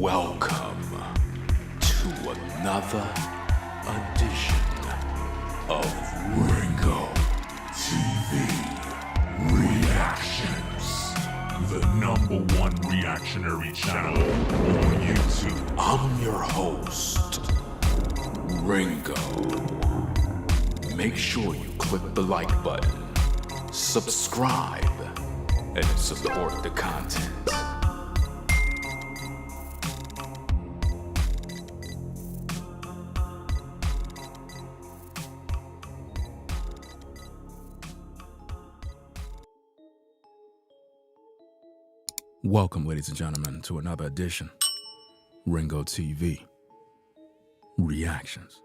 Welcome to another edition of Ringo TV Reactions, the #1 reactionary channel on YouTube. I'm your host, Ringo. Make sure you click the like button, subscribe, and support the content. Welcome, ladies and gentlemen, to another edition, Ringo TV Reactions.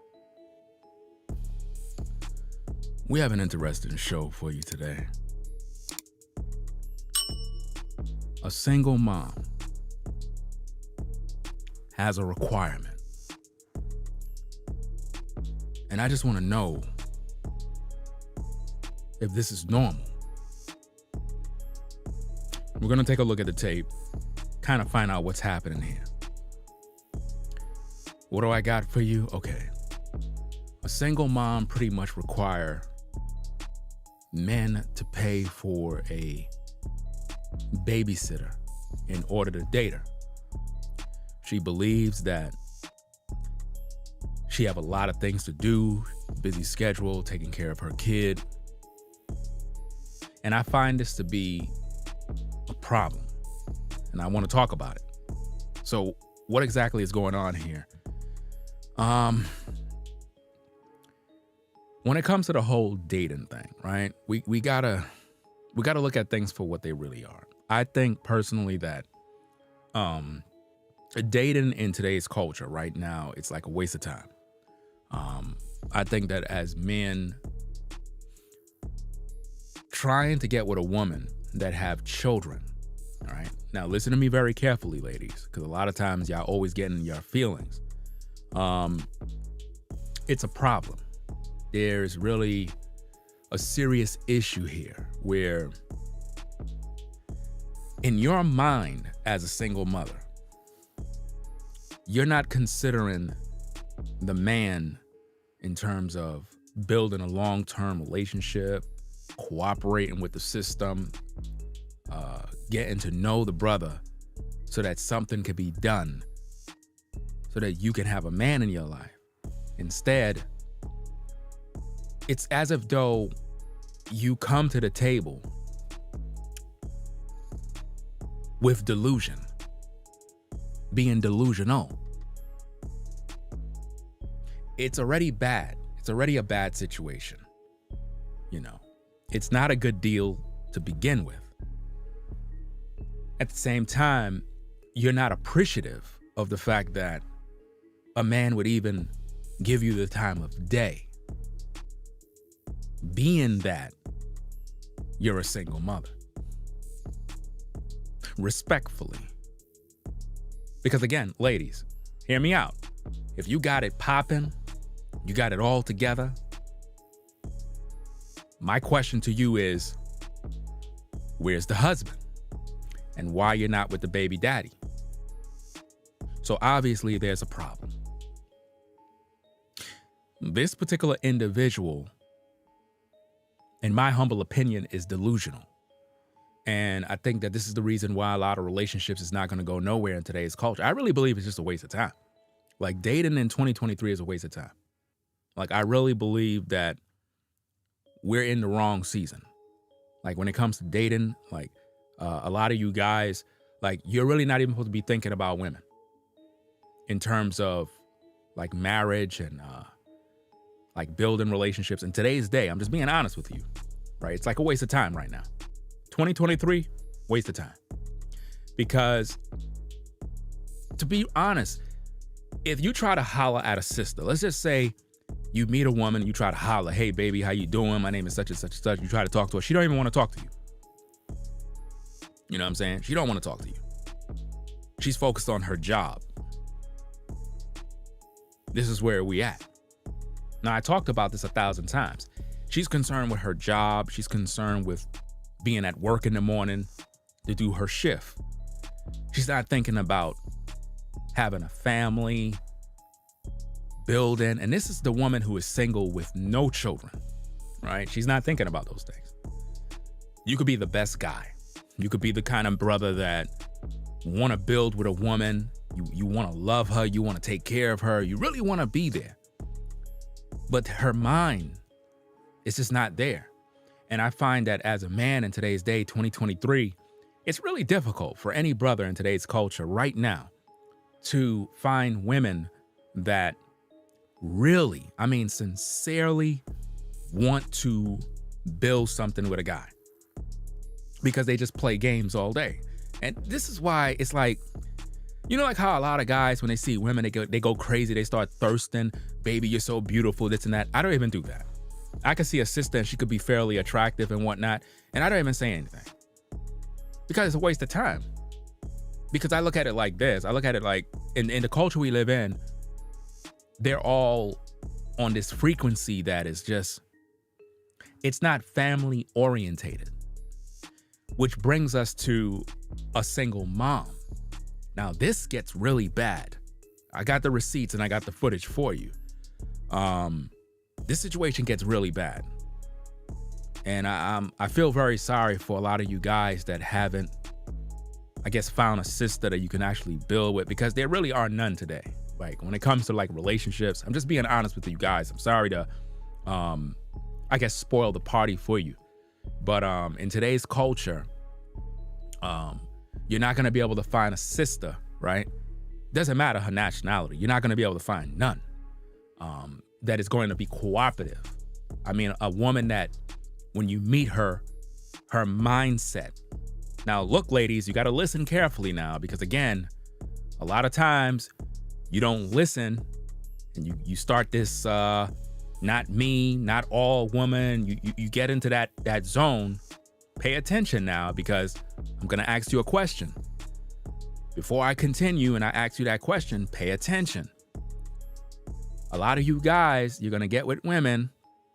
We have an interesting show for you today. A single mom has a requirement. And I just want to know if this is normal. We're going to take a look at the tape, kind of find out what's happening here. What do I got for you? Okay. A single mom pretty much require men to pay for a babysitter in order to date her. She believes that she have a lot of things to do, busy schedule, taking care of her kid. And I find this to be a problem, and I want to talk about it. So what exactly is going on here? When it comes to the whole dating thing, right? We gotta look at things for what they really are. I think personally that dating in today's culture right now, it's like a waste of time. I think that as men trying to get with a woman that have children, all right? Now listen to me very carefully, ladies, because a lot of times y'all always get in your feelings. It's a problem. There's really a serious issue here where in your mind as a single mother, you're not considering the man in terms of building a long-term relationship, cooperating with the system, getting to know the brother so that something could be done so that you can have a man in your life. Instead, it's as if though you come to the table with delusion, being delusional. It's already bad. It's already a bad situation. You know, it's not a good deal to begin with. At the same time, you're not appreciative of the fact that a man would even give you the time of day, being that you're a single mother. Respectfully. Because again, ladies, hear me out. If you got it popping, you got it all together, my question to you is, where's the husband? And why you're not with the baby daddy? So obviously there's a problem. This particular individual, in my humble opinion, is delusional. And I think that this is the reason why a lot of relationships is not going to go nowhere in today's culture. I really believe it's just a waste of time. Like dating in 2023 is a waste of time. Like I really believe that we're in the wrong season. Like when it comes to dating, like a lot of you guys, like you're really not even supposed to be thinking about women in terms of like marriage and like building relationships. In today's day, I'm just being honest with you, right? It's like a waste of time right now. 2023, waste of time. Because to be honest, if you try to holler at a sister, let's just say you meet a woman, you try to holler, hey baby, how you doing? My name is such and such and such. You try to talk to her. She don't even want to talk to you. You know what I'm saying? She don't want to talk to you. She's focused on her job. This is where we at. Now, I talked about this 1,000 times. She's concerned with her job. She's concerned with being at work in the morning to do her shift. She's not thinking about having a family, building. And this is the woman who is single with no children, right? She's not thinking about those things. You could be the best guy. You could be the kind of brother that want to build with a woman. You want to love her. You want to take care of her. You really want to be there. But her mind is just not there. And I find that as a man in today's day, 2023, it's really difficult for any brother in today's culture right now to find women that really, I mean, sincerely want to build something with a guy, because they just play games all day. And this is why it's like, you know, like how a lot of guys, when they see women, they go crazy. They start thirsting. Baby, you're so beautiful, this and that. I don't even do that. I can see a sister and she could be fairly attractive and whatnot, and I don't even say anything, because it's a waste of time. Because I look at it like this. I look at it like in the culture we live in, they're all on this frequency that is just, it's not family orientated. Which brings us to a single mom. Now, this gets really bad. I got the receipts and I got the footage for you. This situation gets really bad. And I feel very sorry for a lot of you guys that haven't, I guess, found a sister that you can actually build with, because there really are none today. Like, when it comes to like relationships, I'm just being honest with you guys. I'm sorry to, I guess, spoil the party for you. But in today's culture, you're not going to be able to find a sister, right? Doesn't matter her nationality. You're not going to be able to find none that is going to be cooperative. I mean, a woman that when you meet her, her mindset. Now, look, ladies, you got to listen carefully now, because again, a lot of times you don't listen and you start this not me, not all woman. You get into that zone. Pay attention now, because I'm going to ask you a question. Before I continue and I ask you that question, pay attention. A lot of you guys, you're going to get with women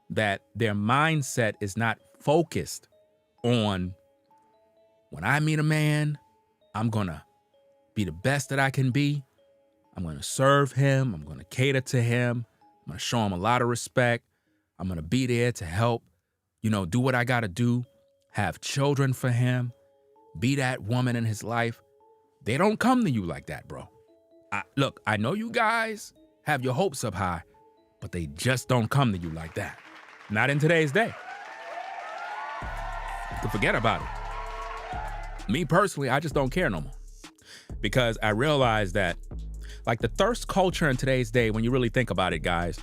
that their mindset is not focused on, when I meet a man, I'm going to be the best that I can be. I'm going to serve him. I'm going to cater to him. I'm going to show him a lot of respect. I'm going to be there to help, do what I got to do, have children for him, be that woman in his life. They don't come to you like that, bro. Look, I know you guys have your hopes up high, but they just don't come to you like that. Not in today's day. You can forget about it. Me personally, I just don't care no more, because I realize that, like, the thirst culture in today's day, when you really think about it, guys,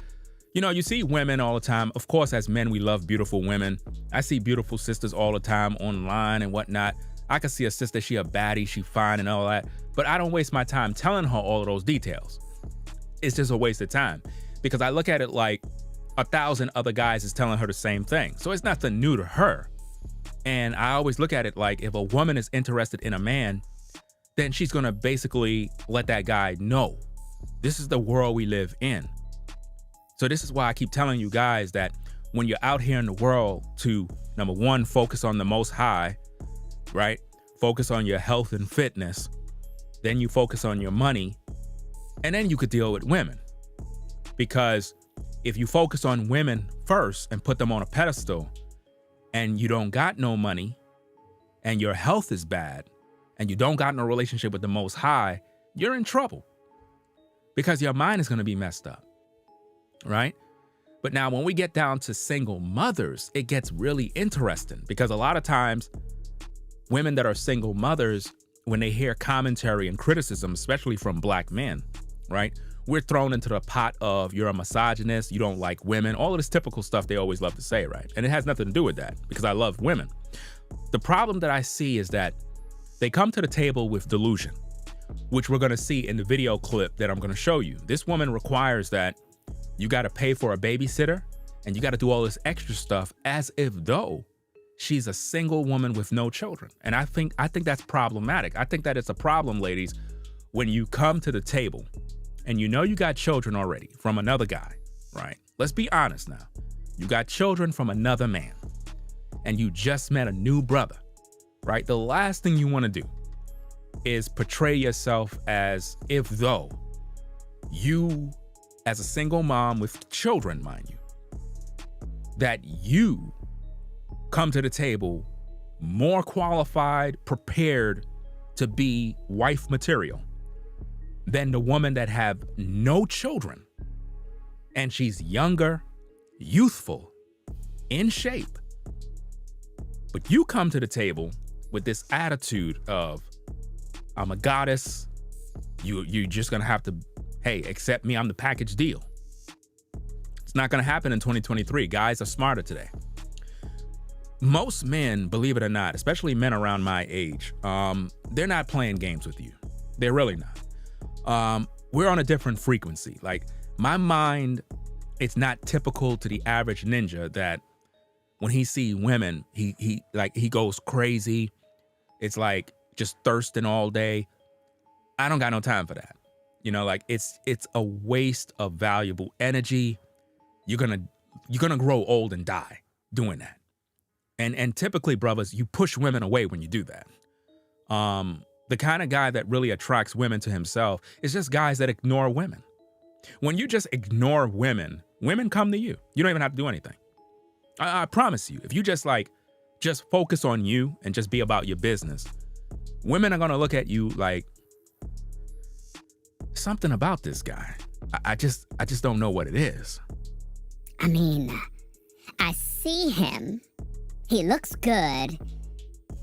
you see women all the time. Of course, as men, we love beautiful women. I see beautiful sisters all the time online and whatnot. I can see a sister, she a baddie, she fine and all that, but I don't waste my time telling her all of those details. It's just a waste of time, because I look at it like 1,000 other guys is telling her the same thing. So it's nothing new to her. And I always look at it like, if a woman is interested in a man, then she's going to basically let that guy know. This is the world we live in. So this is why I keep telling you guys that when you're out here in the world, to, number one, focus on the Most High, right? Focus on your health and fitness. Then you focus on your money. And then you could deal with women. Because if you focus on women first and put them on a pedestal, and you don't got no money, and your health is bad, and you don't got no relationship with the Most High, you're in trouble, because your mind is going to be messed up, right? But now when we get down to single mothers, it gets really interesting, because a lot of times women that are single mothers, when they hear commentary and criticism, especially from black men, right? We're thrown into the pot of, you're a misogynist, you don't like women, all of this typical stuff they always love to say, right? And it has nothing to do with that, because I love women. The problem that I see is that they come to the table with delusion, which we're going to see in the video clip that I'm going to show you. This woman requires that you got to pay for a babysitter, and you got to do all this extra stuff as if though she's a single woman with no children. And I think that's problematic. I think that it's a problem, ladies, when you come to the table and you got children already from another guy, right? Let's be honest now. You got children from another man, and you just met a new brother, right? The last thing you want to do is portray yourself as if though you, as a single mom with children, mind you, that you come to the table more qualified, prepared to be wife material than the woman that have no children and she's younger, youthful, in shape. But you come to the table with this attitude of, I'm a goddess, you're just gonna have to, hey, accept me, I'm the package deal. It's not gonna happen in 2023. Guys are smarter today. Most men, believe it or not, especially men around my age, they're not playing games with you. They're really not. We're on a different frequency. Like, my mind, it's not typical to the average ninja that when he see women, he goes crazy. It's like just thirsting all day. I don't got no time for that. You know, like it's a waste of valuable energy. You're gonna grow old and die doing that. And typically, brothers, you push women away when you do that. The kind of guy that really attracts women to himself is just guys that ignore women. When you just ignore women, women come to you. You don't even have to do anything. I promise you, if you just focus on you and just be about your business, women are gonna look at you like, something about this guy. I just don't know what it is. I mean, I see him. He looks good.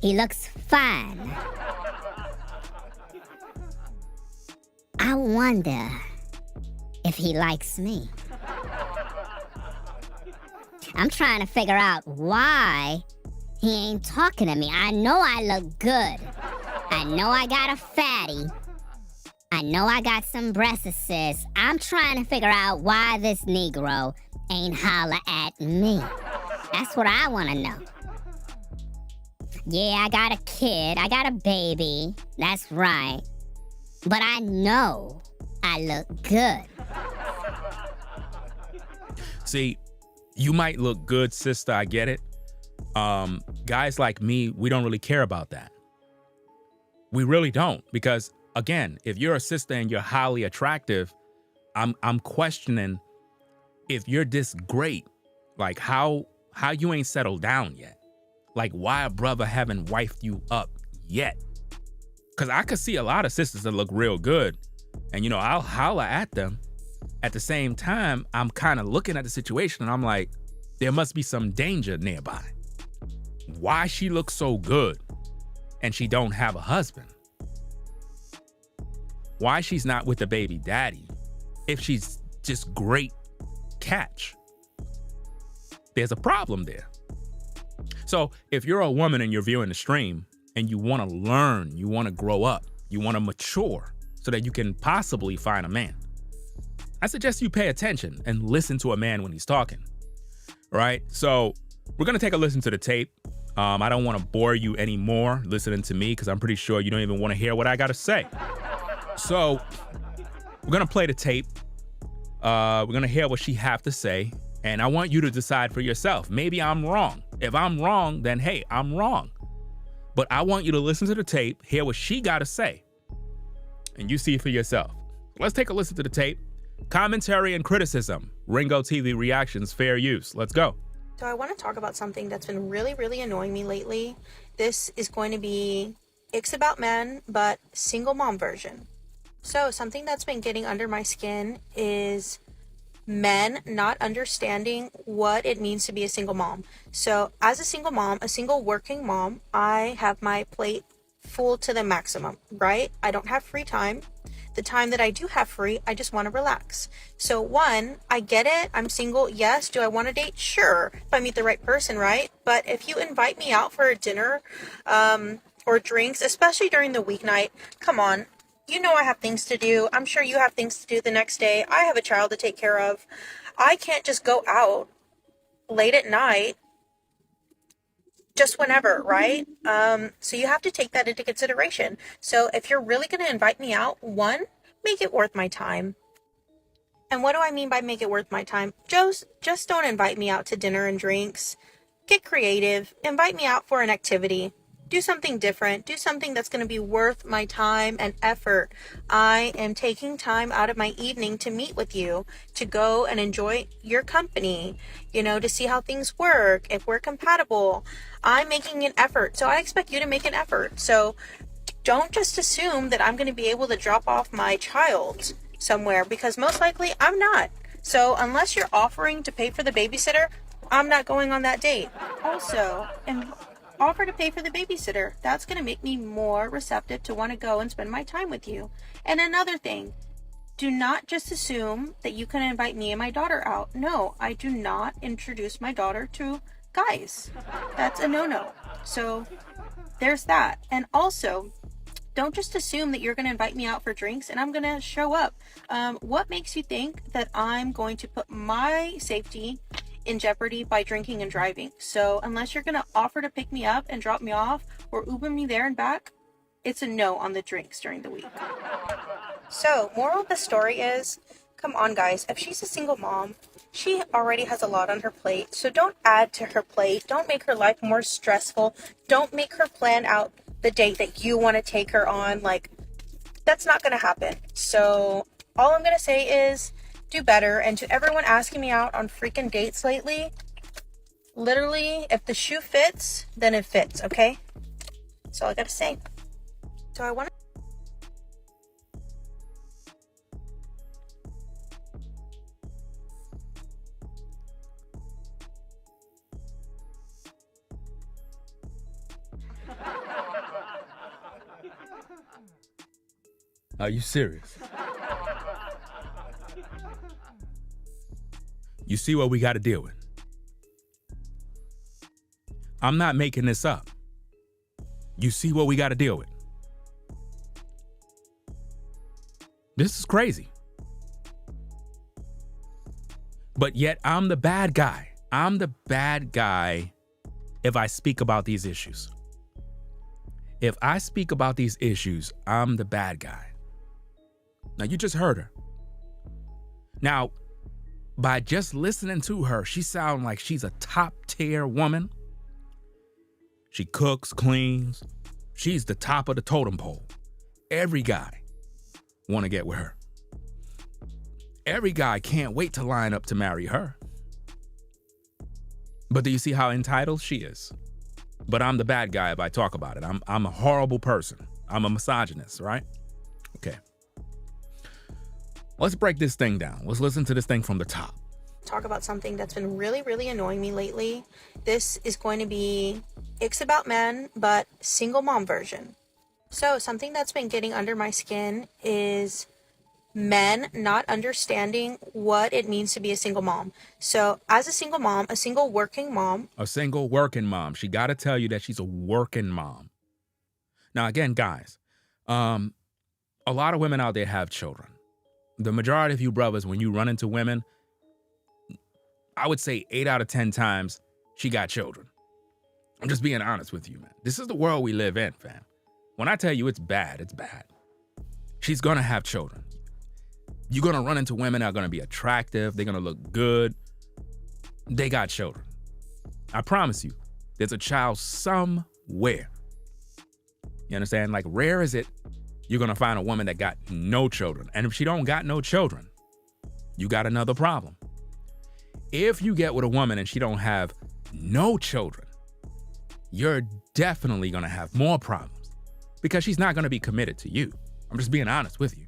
He looks fine. I wonder if he likes me. I'm trying to figure out why he ain't talking to me. I know I look good. I know I got a fatty. I know I got some breast assists. I'm trying to figure out why this Negro ain't holler at me. That's what I want to know. Yeah, I got a kid. I got a baby. That's right. But I know I look good. See, you might look good, sister. I get it. Guys like me, we don't really care about that. We really don't. Because, again, if you're a sister and you're highly attractive, I'm questioning if you're this great, like how you ain't settled down yet. Like, why a brother haven't wifed you up yet? Because I could see a lot of sisters that look real good, and, you know, I'll holler at them. At the same time, I'm kind of looking at the situation, and I'm like, there must be some danger nearby. Why she looks so good, and she don't have a husband? Why she's not with the baby daddy if she's just great catch? There's a problem there. So if you're a woman and you're viewing the stream and you want to learn, you want to grow up, you want to mature so that you can possibly find a man, I suggest you pay attention and listen to a man when he's talking, right? So we're going to take a listen to the tape. I don't want to bore you anymore listening to me because I'm pretty sure you don't even want to hear what I got to say. So we're going to play the tape. We're going to hear what she have to say. And I want you to decide for yourself. Maybe I'm wrong. If I'm wrong, then hey, I'm wrong. But I want you to listen to the tape, hear what she got to say, and you see for yourself. Let's take a listen to the tape. Commentary and criticism. Ringo TV reactions, fair use. Let's go. So I want to talk about something that's been really, really annoying me lately. This is going to be Icks About Men, but single mom version. So something that's been getting under my skin is men not understanding what it means to be a single mom. So as a single mom, a single working mom, I have my plate full to the maximum, right? I don't have free time. The time that I do have free, I just want to relax. So one, I get it. I'm single. Yes. Do I want to date? Sure. If I meet the right person, right? But if you invite me out for a dinner, or drinks, especially during the weeknight, come on. You know I have things to do. I'm sure you have things to do the next day. I have a child to take care of. I can't just go out late at night just whenever, right? So you have to take that into consideration. So if you're really going to invite me out, one, make it worth my time. And what do I mean by make it worth my time? Just don't invite me out to dinner and drinks. Get creative. Invite me out for an activity. do something different, do something that's going to be worth my time and effort. I am taking time out of my evening to meet with you, to go and enjoy your company, to see how things work, if we're compatible. I'm making an effort, so I expect you to make an effort. So don't just assume that I'm going to be able to drop off my child somewhere, because most likely I'm not. So unless you're offering to pay for the babysitter, I'm not going on that date. Also, and offer to pay for the babysitter. That's going to make me more receptive to want to go and spend my time with you. And another thing, do not just assume that you can invite me and my daughter out. No, I do not introduce my daughter to guys. That's a no-no. So there's that. And also, don't just assume that you're going to invite me out for drinks and I'm going to show up. What makes you think that I'm going to put my safety in jeopardy by drinking and driving? So unless you're going to offer to pick me up and drop me off or Uber me there and back, it's a no on the drinks during the week. So moral of the story is, come on guys, if she's a single mom, she already has a lot on her plate. So don't add to her plate. Don't make her life more stressful. Don't make her plan out the date that you want to take her on. That's not going to happen. So all I'm going to say is do better. And to everyone asking me out on freaking dates lately, literally, if the shoe fits, then it fits, okay? That's all I got to say. So I want to... Are you serious? You see what we got to deal with? I'm not making this up. You see what we got to deal with? This is crazy. But yet I'm the bad guy. I'm the bad guy if I speak about these issues. If I speak about these issues, I'm the bad guy. Now, you just heard her. Now, by just listening to her, she sounds like she's a top-tier woman. She cooks, cleans. She's the top of the totem pole. Every guy want to get with her. Every guy can't wait to line up to marry her. But do you see how entitled she is? But I'm the bad guy if I talk about it. I'm a horrible person. I'm a misogynist, right? Okay. Let's break this thing down. Let's listen to this thing from the top. Talk about something that's been really, really annoying me lately. This is going to be It's About Men, but single mom version. So something that's been getting under my skin is men not understanding what it means to be a single mom. So as a single mom, a single working mom. She got to tell you that she's a working mom. Now, again, guys, a lot of women out there have children. The majority of you brothers, when you run into women, I would say 8 out of 10 times she got children. I'm just being honest with you, man. This is the world we live in, fam. When I tell you it's bad, it's bad. She's going to have children. You're going to run into women that are going to be attractive. They're going to look good. They got children. I promise you, there's a child somewhere. You understand? Like, rare is it you're going to find a woman that got no children. And if she don't got no children, you got another problem. If you get with a woman and she don't have no children, you're definitely going to have more problems because she's not going to be committed to you. I'm just being honest with you.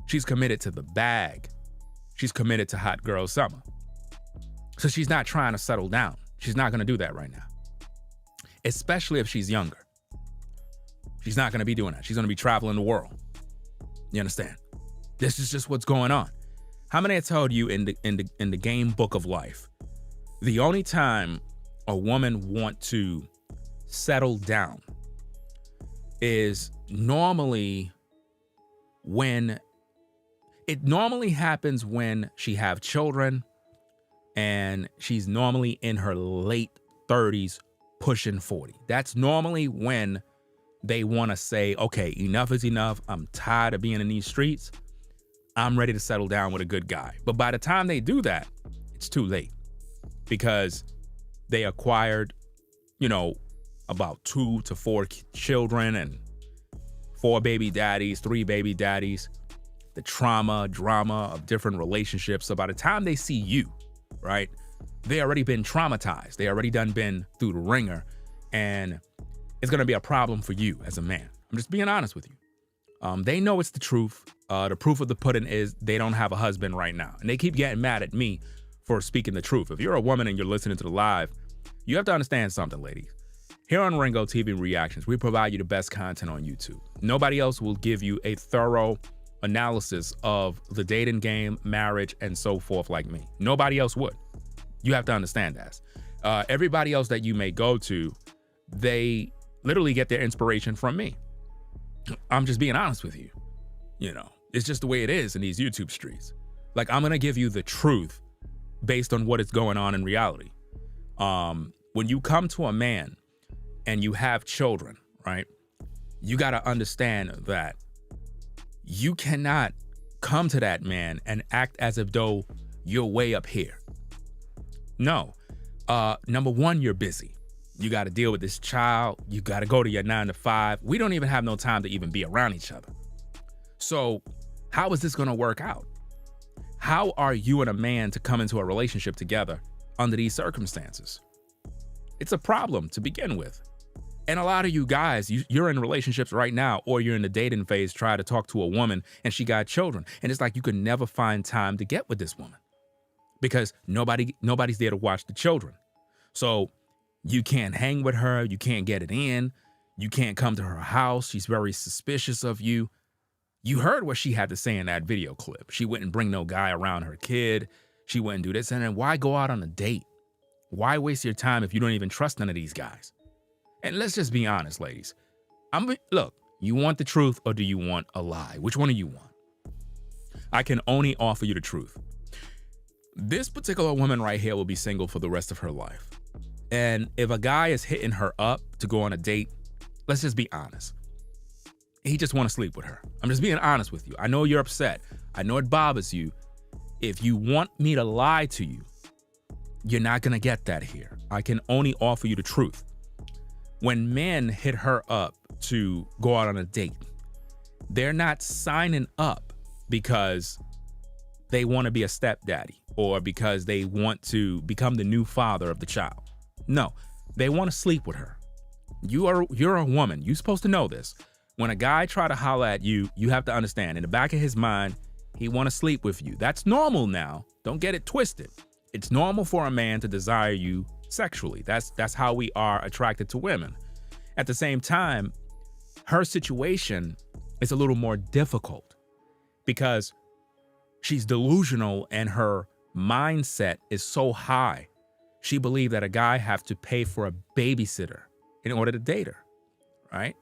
She's committed to the bag. She's committed to hot girl summer. So she's not trying to settle down. She's not going to do that right now, especially if she's younger. She's not going to be doing that. She's going to be traveling the world. You understand? This is just what's going on. How many I told you in the game book of life, the only time a woman want to settle down is normally when it normally happens when she have children and she's normally in her late 30s, pushing 40. That's normally when they want to say, okay, enough is enough. I'm tired of being in these streets. I'm ready to settle down with a good guy. But by the time they do that, it's too late because they acquired, about 2 to 4 children and 4 baby daddies, 3 baby daddies, the trauma, drama of different relationships. So by the time they see you, right, they already been traumatized. They already been through the ringer, and it's going to be a problem for you as a man. I'm just being honest with you. They know it's the truth. The proof of the pudding is they don't have a husband right now, and they keep getting mad at me for speaking the truth. If you're a woman and you're listening to the live, you have to understand something, ladies. Here on Ringo TV Reactions, we provide you the best content on YouTube. Nobody else will give you a thorough analysis of the dating game, marriage, and so forth like me. Nobody else would. You have to understand that. Everybody else that you may go to, they literally get their inspiration from me. I'm just being honest with you. You know, it's just the way it is in these YouTube streets. Like, I'm going to give you the truth based on what is going on in reality. When you come to a man and you have children, right, you got to understand that you cannot come to that man and act as if though you're way up here. No. Number one, you're busy. You got to deal with this child. You got to go to your 9 to 5. We don't even have no time to even be around each other. So how is this going to work out? How are you and a man to come into a relationship together under these circumstances? It's a problem to begin with. And a lot of you guys, you're in relationships right now, or you're in the dating phase, try to talk to a woman and she got children. And it's like you could never find time to get with this woman because nobody's there to watch the children. So you can't hang with her. You can't get it in. You can't come to her house. She's very suspicious of you. You heard what she had to say in that video clip. She wouldn't bring no guy around her kid. She wouldn't do this. And then why go out on a date? Why waste your time if you don't even trust none of these guys? And let's just be honest, ladies. Look, you want the truth or do you want a lie? Which one do you want? I can only offer you the truth. This particular woman right here will be single for the rest of her life. And if a guy is hitting her up to go on a date, let's just be honest. He just want to sleep with her. I'm just being honest with you. I know you're upset. I know it bothers you. If you want me to lie to you, you're not going to get that here. I can only offer you the truth. When men hit her up to go out on a date, they're not signing up because they want to be a stepdaddy or because they want to become the new father of the child. No, they want to sleep with her. You're a woman. You're supposed to know this. When a guy try to holler at you, you have to understand in the back of his mind, he want to sleep with you. That's normal now. Don't get it twisted. It's normal for a man to desire you sexually. That's how we are attracted to women. At the same time, her situation is a little more difficult because she's delusional and her mindset is so high. She believed that a guy have to pay for a babysitter in order to date her, right?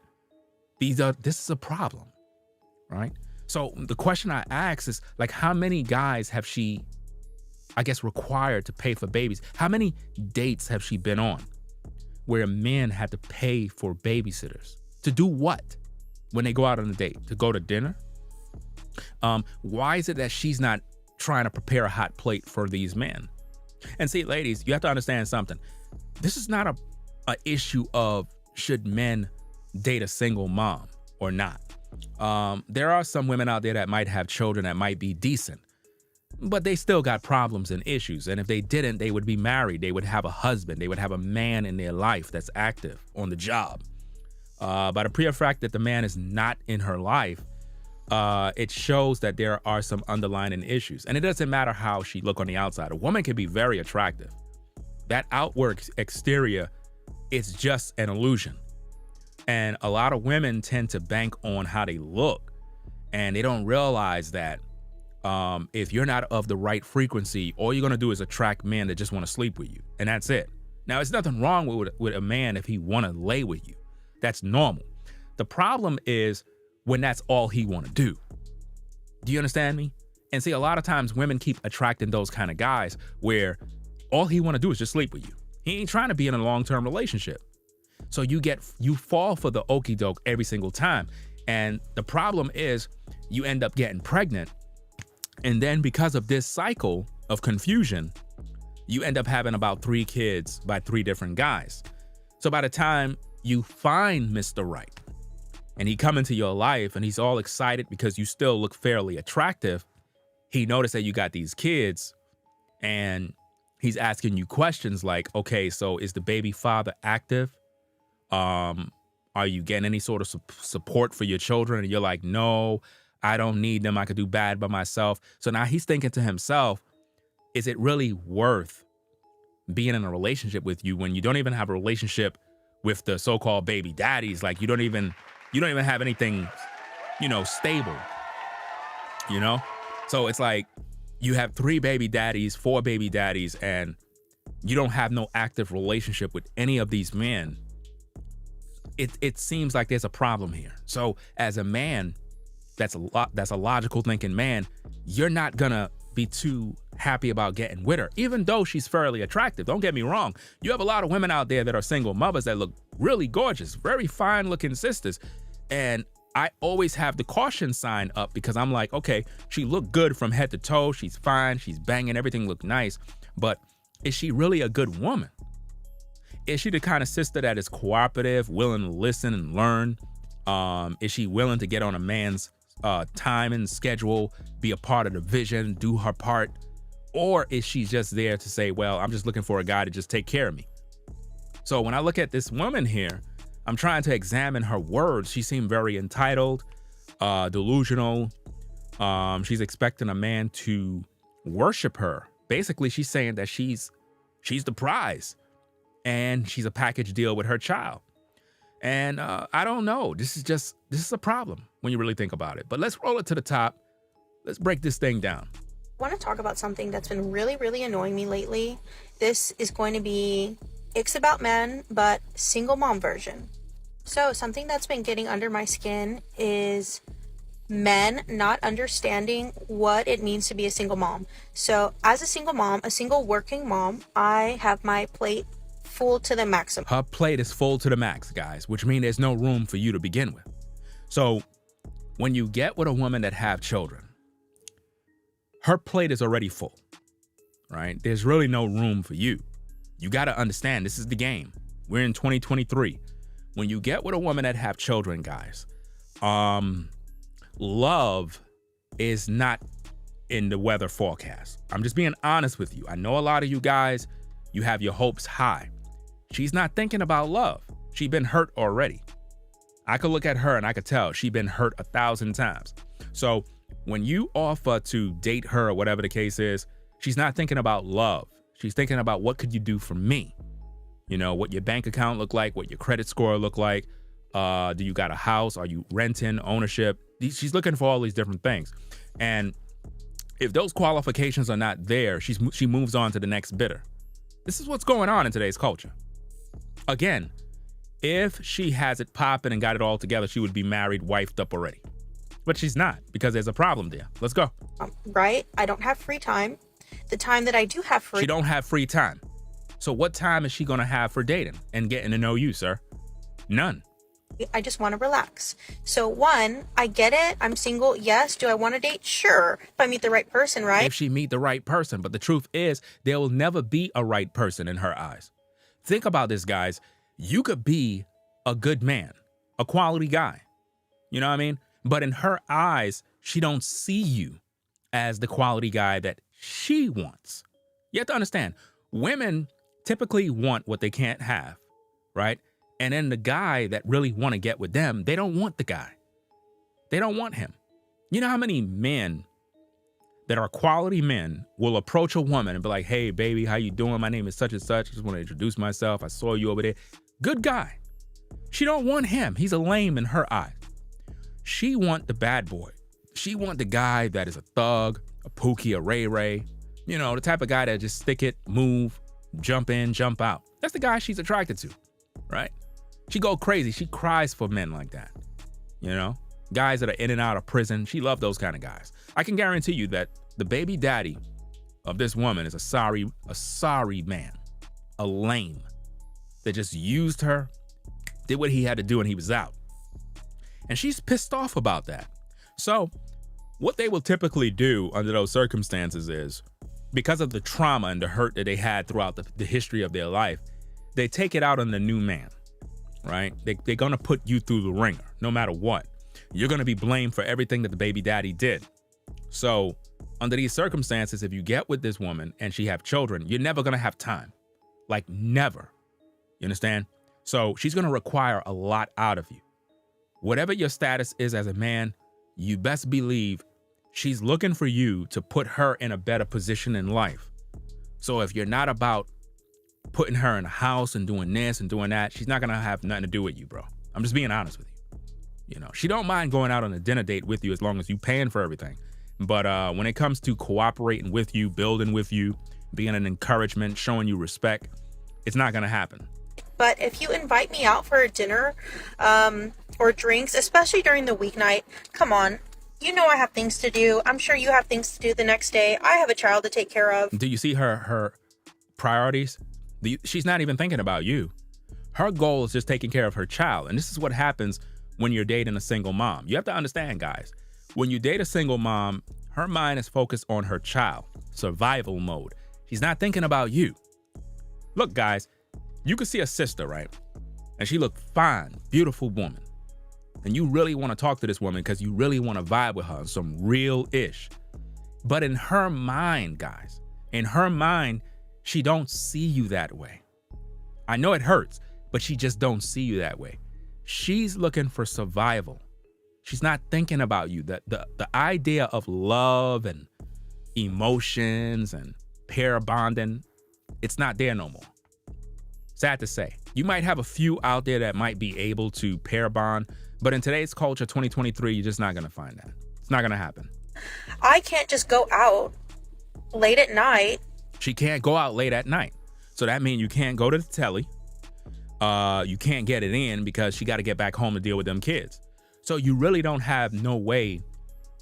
This is a problem, right? So the question I ask is, like, how many guys have she, I guess, required to pay for babies? How many dates have she been on where men had to pay for babysitters? To do what when they go out on a date? To go to dinner? Why is it that she's not trying to prepare a hot plate for these men? And see, ladies, you have to understand something. This is not a issue of should men date a single mom or not. There are some women out there that might have children that might be decent, but they still got problems and issues. And if they didn't, they would be married. They would have a husband. They would have a man in their life that's active on the job. By the pure fact that the man is not in her life, it shows that there are some underlying issues. And it doesn't matter how she look on the outside. A woman can be very attractive. That outward exterior is just an illusion. And a lot of women tend to bank on how they look, and they don't realize that if you're not of the right frequency, all you're going to do is attract men that just want to sleep with you, and that's it. Now, it's nothing wrong with a man if he want to lay with you. That's normal. The problem is when that's all he want to do. Do you understand me? And see, a lot of times women keep attracting those kind of guys where all he want to do is just sleep with you. He ain't trying to be in a long-term relationship. So you fall for the okie doke every single time. And the problem is you end up getting pregnant. And then because of this cycle of confusion, you end up having about 3 kids by 3 different guys. So by the time you find Mr. Right and he come into your life and he's all excited because you still look fairly attractive. He noticed that you got these kids and he's asking you questions like, okay, so is the baby father active? Are you getting any sort of support for your children? And you're like, no, I don't need them. I could do bad by myself. So now he's thinking to himself, is it really worth being in a relationship with you when you don't even have a relationship with the so-called baby daddies? Like you don't even have anything, stable, So it's like you have 3 baby daddies, 4 baby daddies, and you don't have no active relationship with any of these men. It seems like there's a problem here. So as a man, that's a logical thinking man, you're not gonna be too happy about getting with her, even though she's fairly attractive. Don't get me wrong. You have a lot of women out there that are single mothers that look really gorgeous, very fine looking sisters. And I always have the caution sign up because I'm like, okay, she looked good from head to toe. She's fine. She's banging. Everything looked nice. But is she really a good woman? Is she the kind of sister that is cooperative, willing to listen and learn? Is she willing to get on a man's time and schedule, be a part of the vision, do her part? Or is she just there to say, well, I'm just looking for a guy to just take care of me? So when I look at this woman here, I'm trying to examine her words. She seemed very entitled, delusional. She's expecting a man to worship her. Basically, she's saying that she's the prize and she's a package deal with her child. And I don't know. This is a problem when you really think about it. But let's roll it to the top. Let's break this thing down. I want to talk about something that's been really, really annoying me lately. This is going to be It's About Men, but single mom version. So something that's been getting under my skin is men not understanding what it means to be a single mom. So as a single mom, a single working mom, I have my plate full to the maximum. Her plate is full to the max, guys, which means there's no room for you to begin with. So when you get with a woman that have children, her plate is already full, right? There's really no room for you. You got to understand, this is the game. We're in 2023. When you get with a woman that have children, guys, love is not in the weather forecast. I'm just being honest with you. I know a lot of you guys, you have your hopes high. She's not thinking about love. She's been hurt already. I could look at her and I could tell she's been hurt 1,000 times. So when you offer to date her or whatever the case is, she's not thinking about love. She's thinking about what could you do for me? What your bank account look like, what your credit score look like. Do you got a house? Are you renting, ownership? She's looking for all these different things. And if those qualifications are not there, she moves on to the next bidder. This is what's going on in today's culture. Again, if she has it popping and got it all together, she would be married, wifed up already. But she's not, because there's a problem there. Let's go. Right? I don't have free time. The time that I do have free... She don't have free time. So what time is she going to have for dating and getting to know you, sir? None. I just want to relax. So one, I get it. I'm single. Yes. Do I want to date? Sure. If I meet the right person, right? If she meet the right person. But the truth is, there will never be a right person in her eyes. Think about this, guys. You could be a good man, a quality guy. You know what I mean? But in her eyes, she don't see you as the quality guy that she wants. You have to understand, women typically want what they can't have, right? And then the guy that really want to get with them, they don't want the guy. They don't want him. You know how many men that are quality men will approach a woman and be like, hey, baby, how you doing? My name is such and such. I just want to introduce myself. I saw you over there. Good guy. She don't want him. He's a lame in her eyes. She want the bad boy. She want the guy that is a thug, a Pookie, a Ray Ray. The type of guy that just stick it, move, jump in, jump out. That's the guy she's attracted to, right? She go crazy. She cries for men like that. Guys that are in and out of prison. She loves those kind of guys. I can guarantee you that the baby daddy of this woman is a sorry man, a lame that just used her, did what he had to do, and he was out. And she's pissed off about that. So what they will typically do under those circumstances is, because of the trauma and the hurt that they had throughout the history of their life, they take it out on the new man. right? They're going to put you through the ringer no matter what. You're going to be blamed for everything that the baby daddy did. So under these circumstances, if you get with this woman and she have children, you're never going to have time. Like never. You understand? So she's going to require a lot out of you. Whatever your status is as a man, you best believe she's looking for you to put her in a better position in life. So if you're not about putting her in a house and doing this and doing that, she's not going to have nothing to do with you, bro. I'm just being honest with you. You know, she don't mind going out on a dinner date with you as long as you paying for everything. But when it comes to cooperating with you, building with you, being an encouragement, showing you respect, it's not going to happen. But if you invite me out for a dinner or drinks, especially during the weeknight, come on. You know I have things to do. I'm sure you have things to do the next day. I have a child to take care of. Do you see her priorities? She's not even thinking about you. Her goal is just taking care of her child. And this is what happens when you're dating a single mom. You have to understand, guys. When you date a single mom, her mind is focused on her child, survival mode. She's not thinking about you. Look, guys, you could see a sister, right? And she looked fine, beautiful woman. And you really want to talk to this woman because you really want to vibe with her, some real ish. But in her mind, guys, in her mind, she don't see you that way. I know it hurts, but she just don't see you that way. She's looking for survival. She's not thinking about you. The idea of love and emotions and pair bonding, it's not there no more. Sad to say. You might have a few out there that might be able to pair bond, but in today's culture, 2023, you're just not going to find that. It's not going to happen. I can't just go out late at night. She can't go out late at night. So that means you can't go to the telly. You can't get it in because she got to get back home to deal with them kids. So you really don't have no way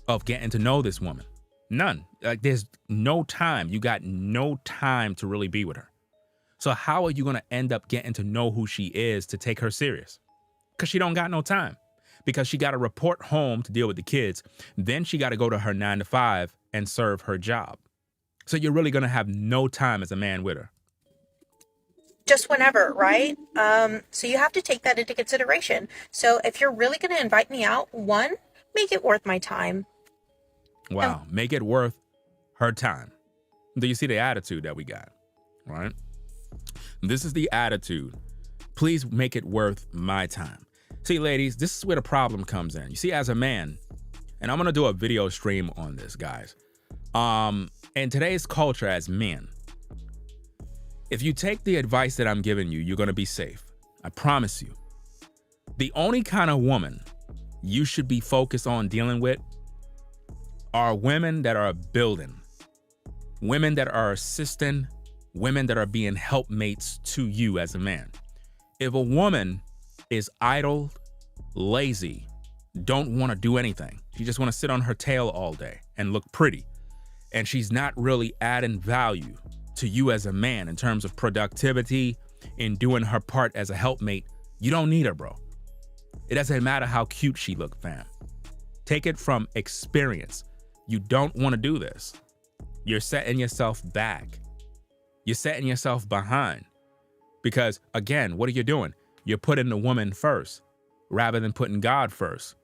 of getting to know this woman. None. Like there's no time. You got no time to really be with her. So how are you going to end up getting to know who she is to take her serious? Because she don't got no time. Because she got to report home to deal with the kids. Then she got to go to her 9 to 5 and serve her job. So you're really going to have no time as a man with her. Just whenever, right? So you have to take that into consideration. So if you're really going to invite me out, one, make it worth my time. Wow. Make it worth her time. Do you see the attitude that we got? Right? This is the attitude. Please make it worth my time. See, ladies, this is where the problem comes in. You see, as a man, and I'm going to do a video stream on this, guys. In today's culture as men, if you take the advice that I'm giving you, you're going to be safe. I promise you. The only kind of woman you should be focused on dealing with are women that are building, women that are assisting, women that are being helpmates to you as a man. If a woman is idle, lazy, don't want to do anything, she just want to sit on her tail all day and look pretty, and she's not really adding value to you as a man in terms of productivity, in doing her part as a helpmate, you don't need her, bro. It doesn't matter how cute she look, fam. Take it from experience. You don't want to do this. You're setting yourself back. You're setting yourself behind. Because again, what are you doing? You're putting the woman first rather than putting God first.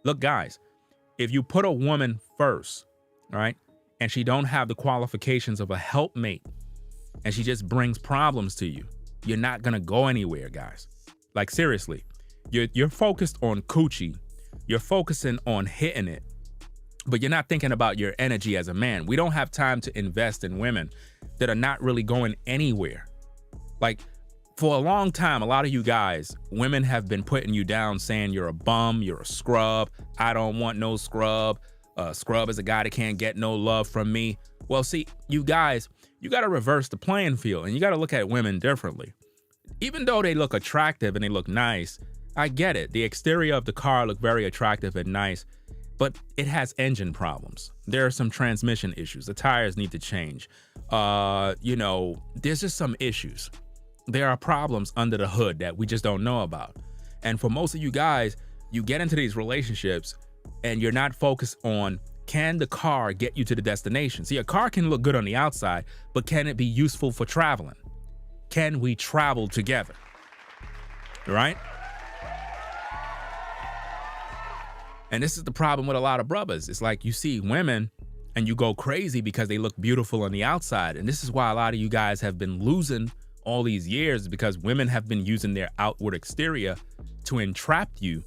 Look, guys, if you put a woman first, right, and she don't have the qualifications of a helpmate, and she just brings problems to you, you're not gonna go anywhere, guys. Like seriously, you're focused on coochie, you're focusing on hitting it, but you're not thinking about your energy as a man. We don't have time to invest in women that are not really going anywhere. Like for a long time, a lot of you guys, women have been putting you down, saying you're a bum, you're a scrub, I don't want no scrub. Scrub is a guy that can't get no love from me. Well, see, you guys, you got to reverse the playing field and you got to look at women differently. Even though they look attractive and they look nice, I get it. The exterior of the car look very attractive and nice, but it has engine problems. There are some transmission issues. The tires need to change. There's just some issues. There are problems under the hood that we just don't know about. And for most of you guys, you get into these relationships and you're not focused on, can the car get you to the destination? See, a car can look good on the outside, but can it be useful for traveling? Can we travel together? Right? And this is the problem with a lot of brothers. It's like you see women and you go crazy because they look beautiful on the outside. And this is why a lot of you guys have been losing all these years, because women have been using their outward exterior to entrap you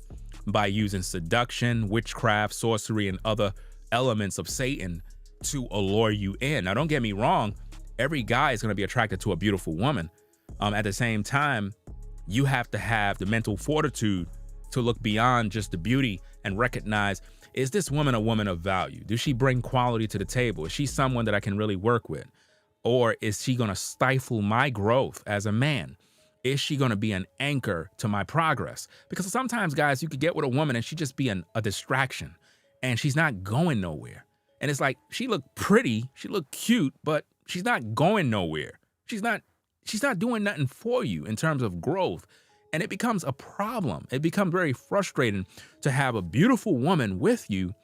by using seduction, witchcraft, sorcery, and other elements of Satan to allure you in. Now, don't get me wrong. Every guy is going to be attracted to a beautiful woman. At the same time, you have to have the mental fortitude to look beyond just the beauty and recognize, is this woman a woman of value? Does she bring quality to the table? Is she someone that I can really work with? Or is she going to stifle my growth as a man? Is she going to be an anchor to my progress? Because sometimes, guys, you could get with a woman and she just be a distraction and she's not going nowhere. And it's like, she looked pretty, she looked cute, but she's not going nowhere. She's not doing nothing for you in terms of growth. And it becomes a problem. It becomes very frustrating to have a beautiful woman with you,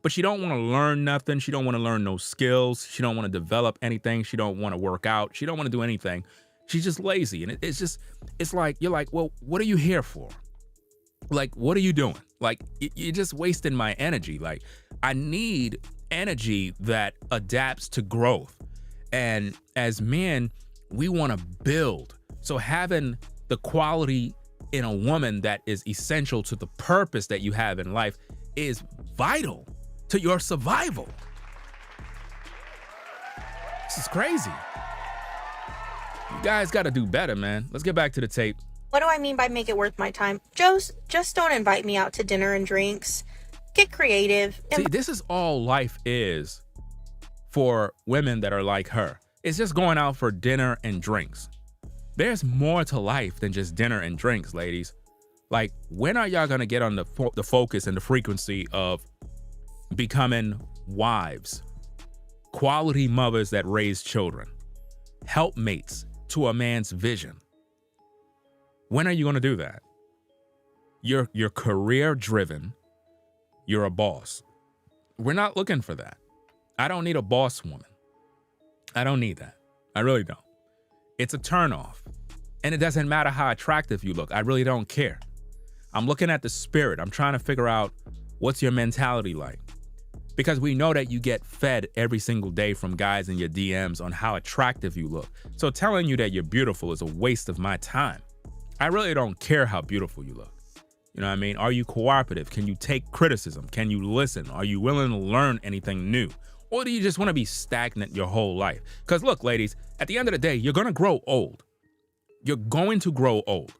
but she don't want to learn nothing. She don't want to learn no skills. She don't want to develop anything. She don't want to work out. She don't want to do anything. She's just lazy. And it's like, you're like, well, what are you here for? Like, what are you doing? Like, you're just wasting my energy. Like, I need energy that adapts to growth. And as men, we want to build. So having the quality in a woman that is essential to the purpose that you have in life is vital to your survival. This is crazy. You guys got to do better, man. Let's get back to the tape. What do I mean by make it worth my time? Just don't invite me out to dinner and drinks. Get creative. See, this is all life is for women that are like her. It's just going out for dinner and drinks. There's more to life than just dinner and drinks, ladies. Like, when are y'all gonna get on the focus and the frequency of becoming wives, quality mothers that raise children, helpmates to a man's vision? When are you gonna do that? You're career driven. You're a boss. We're not looking for that. I don't need a boss woman. I don't need that. I really don't. It's a turnoff. And it doesn't matter how attractive you look. I really don't care. I'm looking at the spirit. I'm trying to figure out, what's your mentality like? Because we know that you get fed every single day from guys in your DMs on how attractive you look. So telling you that you're beautiful is a waste of my time. I really don't care how beautiful you look. You know what I mean? Are you cooperative? Can you take criticism? Can you listen? Are you willing to learn anything new? Or do you just want to be stagnant your whole life? Because look, ladies, at the end of the day, you're going to grow old. You're going to grow old.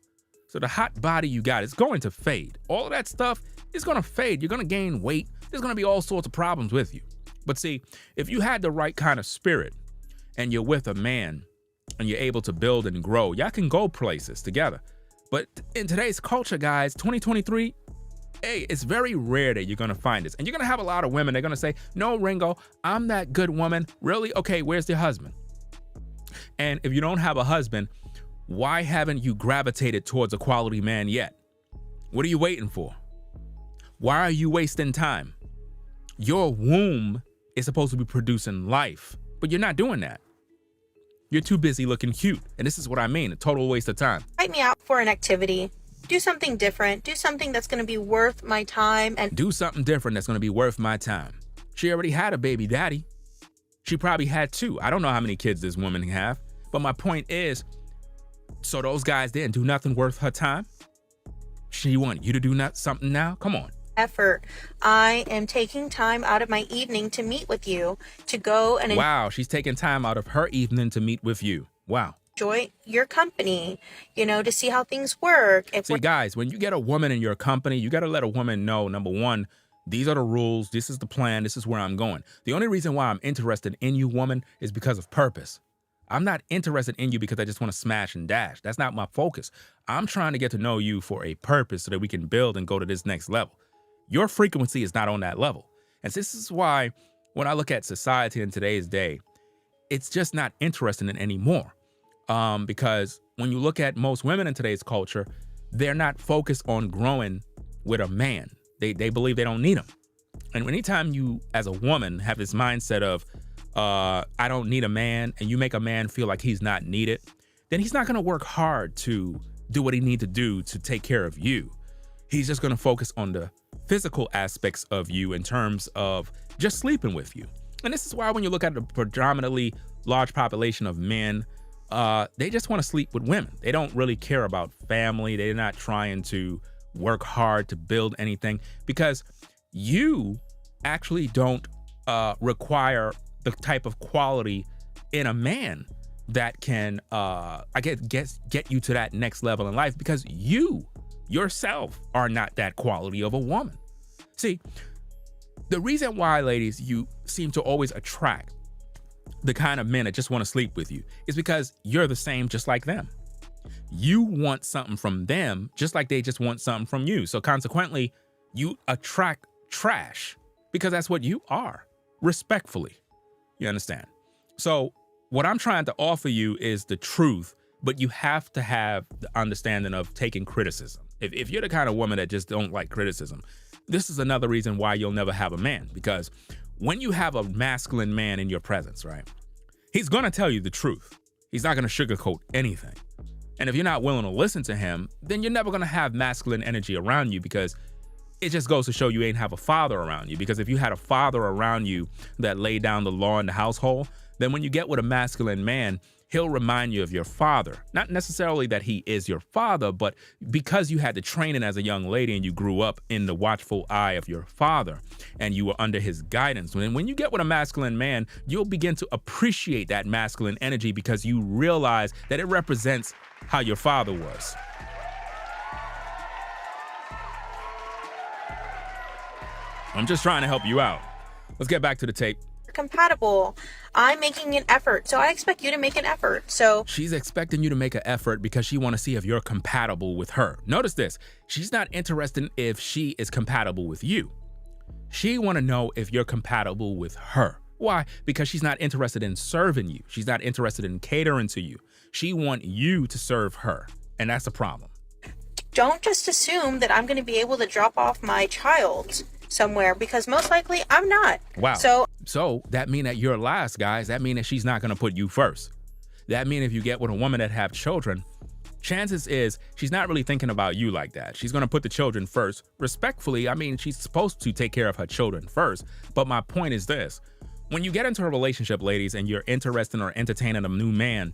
So the hot body you got is going to fade. All of that stuff is going to fade. You're going to gain weight. There's going to be all sorts of problems with you. But see, if you had the right kind of spirit and you're with a man and you're able to build and grow, y'all can go places together. But in today's culture, guys, 2023, hey, it's very rare that you're going to find this. And you're going to have a lot of women. They're going to say, no, Ringo, I'm that good woman. Really? Okay, where's your husband? And if you don't have a husband, why haven't you gravitated towards a quality man yet? What are you waiting for? Why are you wasting time? Your womb is supposed to be producing life, but you're not doing that. You're too busy looking cute. And this is what I mean, a total waste of time. Invite me out for an activity. Do something different. Do something that's going to be worth my time. And do something different that's going to be worth my time. She already had a baby daddy. She probably had two. I don't know how many kids this woman have. But my point is, so those guys didn't do nothing worth her time? She wanted you to do something now? Come on. Effort. I am taking time out of my evening to meet with you, to go and wow, she's taking time out of her evening to meet with you. Wow. Enjoy your company, to see how things work. See, guys, when you get a woman in your company, you got to let a woman know, number one, these are the rules. This is the plan. This is where I'm going. The only reason why I'm interested in you, woman, is because of purpose. I'm not interested in you because I just want to smash and dash. That's not my focus. I'm trying to get to know you for a purpose so that we can build and go to this next level. Your frequency is not on that level. And this is why when I look at society in today's day, it's just not interesting in anymore. Because when you look at most women in today's culture, they're not focused on growing with a man. They believe they don't need him. And anytime you, as a woman, have this mindset of, I don't need a man, and you make a man feel like he's not needed, then he's not going to work hard to do what he needs to do to take care of you. He's just going to focus on the physical aspects of you in terms of just sleeping with you. And this is why when you look at the predominantly large population of men, they just want to sleep with women. They don't really care about family. They're not trying to work hard to build anything, because you actually don't require the type of quality in a man that can get you to that next level in life, because you yourself are not that quality of a woman. See, the reason why, ladies, you seem to always attract the kind of men that just want to sleep with you is because you're the same just like them. You want something from them just like they just want something from you. So consequently, you attract trash because that's what you are, respectfully. You understand? So what I'm trying to offer you is the truth, but you have to have the understanding of taking criticism. If you're the kind of woman that just don't like criticism, this is another reason why you'll never have a man, because when you have a masculine man in your presence, right, he's going to tell you the truth. He's not going to sugarcoat anything. And if you're not willing to listen to him, then you're never going to have masculine energy around you, because it just goes to show you ain't have a father around you. Because if you had a father around you that laid down the law in the household, then when you get with a masculine man, he'll remind you of your father. Not necessarily that he is your father, but because you had the training as a young lady and you grew up in the watchful eye of your father and you were under his guidance. And when you get with a masculine man, you'll begin to appreciate that masculine energy because you realize that it represents how your father was. I'm just trying to help you out. Let's get back to the tape. Compatible. I'm making an effort, so I expect you to make an effort. So she's expecting you to make an effort because she want to see if you're compatible with her. Notice this. She's not interested in if she is compatible with you. She want to know if you're compatible with her. Why? Because she's not interested in serving you. She's not interested in catering to you. She want you to serve her, and that's a problem. Don't just assume that I'm going to be able to drop off my child somewhere, because most likely I'm not. Wow. So that mean that you're last, guys. That mean that she's not going to put you first. That mean if you get with a woman that have children, chances is she's not really thinking about you like that. She's going to put the children first. Respectfully, I mean, she's supposed to take care of her children first. But my point is this. When you get into a relationship, ladies, and you're interested or entertaining a new man,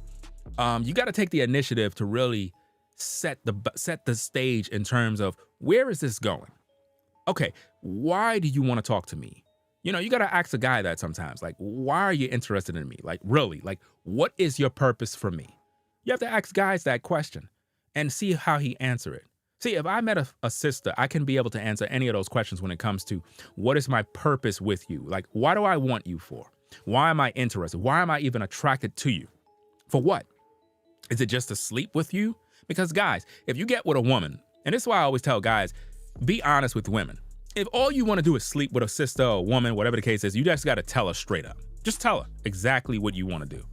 you got to take the initiative to really set the stage in terms of where is this going? Okay, why do you want to talk to me? You know, you got to ask a guy that sometimes, like, why are you interested in me? Like, really, like, what is your purpose for me? You have to ask guys that question and see how he answer it. See, if I met a sister, I can be able to answer any of those questions when it comes to what is my purpose with you? Like, why do I want you for? Why am I interested? Why am I even attracted to you? For what? Is it just to sleep with you? Because guys, if you get with a woman, and this is why I always tell guys, be honest with women. If all you want to do is sleep with a sister or a woman, whatever the case is, you just got to tell her straight up. Just tell her exactly what you want to do.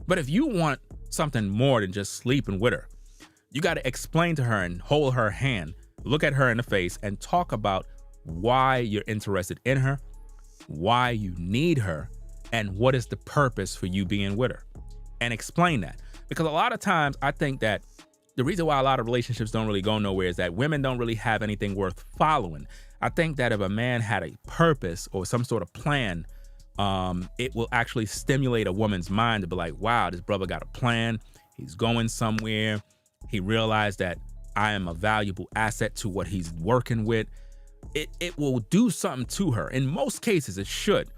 But if you want something more than just sleeping with her, you got to explain to her and hold her hand, look at her in the face and talk about why you're interested in her, why you need her, and what is the purpose for you being with her. And explain that. Because a lot of times I think that the reason why a lot of relationships don't really go nowhere is that women don't really have anything worth following. I think that if a man had a purpose or some sort of plan, it will actually stimulate a woman's mind to be like, wow, this brother got a plan. He's going somewhere. He realized that I am a valuable asset to what he's working with. It will do something to her. In most cases, it should.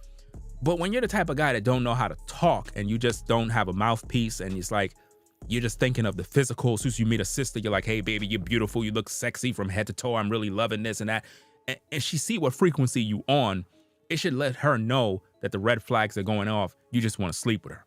But when you're the type of guy that don't know how to talk and you just don't have a mouthpiece and it's like, you're just thinking of the physical. As soon as you meet a sister, you're like, hey, baby, you're beautiful. You look sexy from head to toe. I'm really loving this and that. And she see what frequency you on. It should let her know that the red flags are going off. You just want to sleep with her.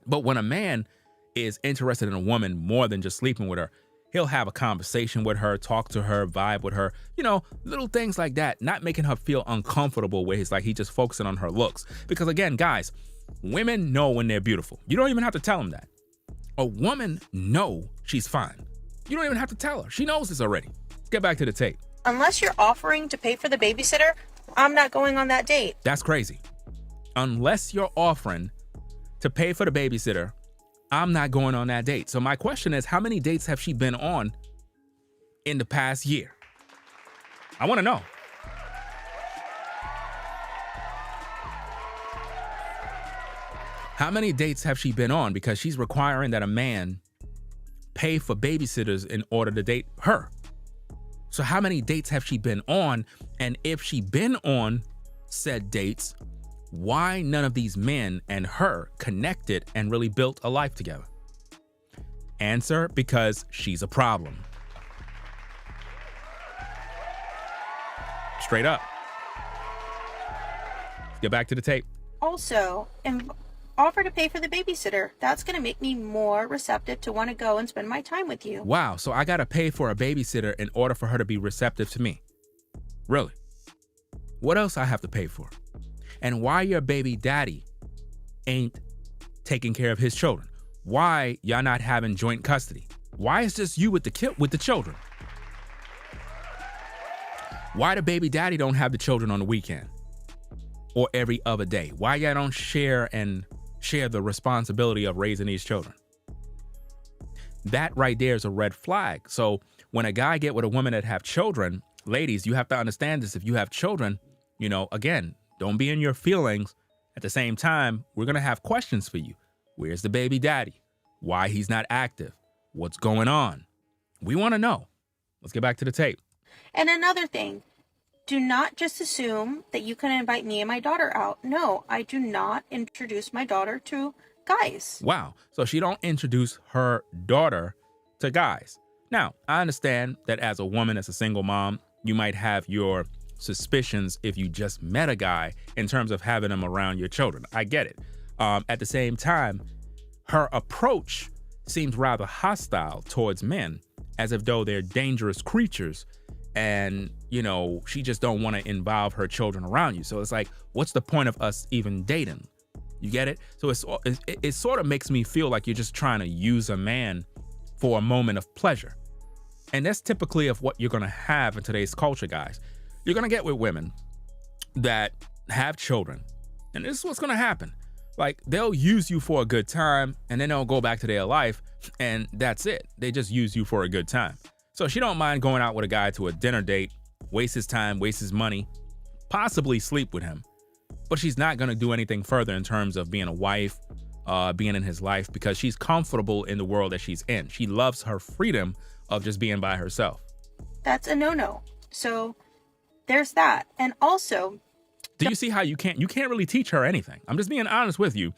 But when a man is interested in a woman more than just sleeping with her, he'll have a conversation with her, talk to her, vibe with her, you know, little things like that, not making her feel uncomfortable where he's like, he just focusing on her looks. Because again, guys, women know when they're beautiful. You don't even have to tell them that. A woman know she's fine. You don't even have to tell her. She knows this already. Let's get back to the tape. Unless you're offering to pay for the babysitter, I'm not going on that date. That's crazy. Unless you're offering to pay for the babysitter, I'm not going on that date. So my question is, how many dates have she been on in the past year? I want to know. How many dates have she been on? Because she's requiring that a man pay for babysitters in order to date her. So how many dates have she been on? And if she been on said dates, why none of these men and her connected and really built a life together? Answer: because she's a problem. Straight up. Let's get back to the tape. Also, offer to pay for the babysitter. That's going to make me more receptive to want to go and spend my time with you. Wow, so I gotta pay for a babysitter in order for her to be receptive to me? Really? What else I have to pay for? And why your baby daddy ain't taking care of his children? Why y'all not having joint custody? Why is just you with the children? Why the baby daddy don't have the children on the weekend or every other day? Why y'all don't share the responsibility of raising these children? That right there is a red flag. So when a guy get with a woman that have children, ladies, you have to understand this. If you have children, again, don't be in your feelings. At the same time, we're going to have questions for you. Where's the baby daddy? Why he's not active? What's going on? We want to know. Let's get back to the tape. And another thing, do not just assume that you can invite me and my daughter out. No, I do not introduce my daughter to guys. Wow. So she don't introduce her daughter to guys. Now, I understand that as a woman, as a single mom, you might have your suspicions if you just met a guy in terms of having him around your children. I get it. At the same time, her approach seems rather hostile towards men, as if though they're dangerous creatures. And, she just don't want to involve her children around you. So it's like, what's the point of us even dating? You get it? So it sort of makes me feel like you're just trying to use a man for a moment of pleasure. And that's typically of what you're going to have in today's culture, guys. You're going to get with women that have children. And this is what's going to happen. Like, they'll use you for a good time, and then they'll go back to their life, and that's it. They just use you for a good time. So she don't mind going out with a guy to a dinner date, waste his time, waste his money, possibly sleep with him. But she's not going to do anything further in terms of being a wife, being in his life, because she's comfortable in the world that she's in. She loves her freedom of just being by herself. That's a no-no. So there's that. And also, do you see how you can't really teach her anything? I'm just being honest with you.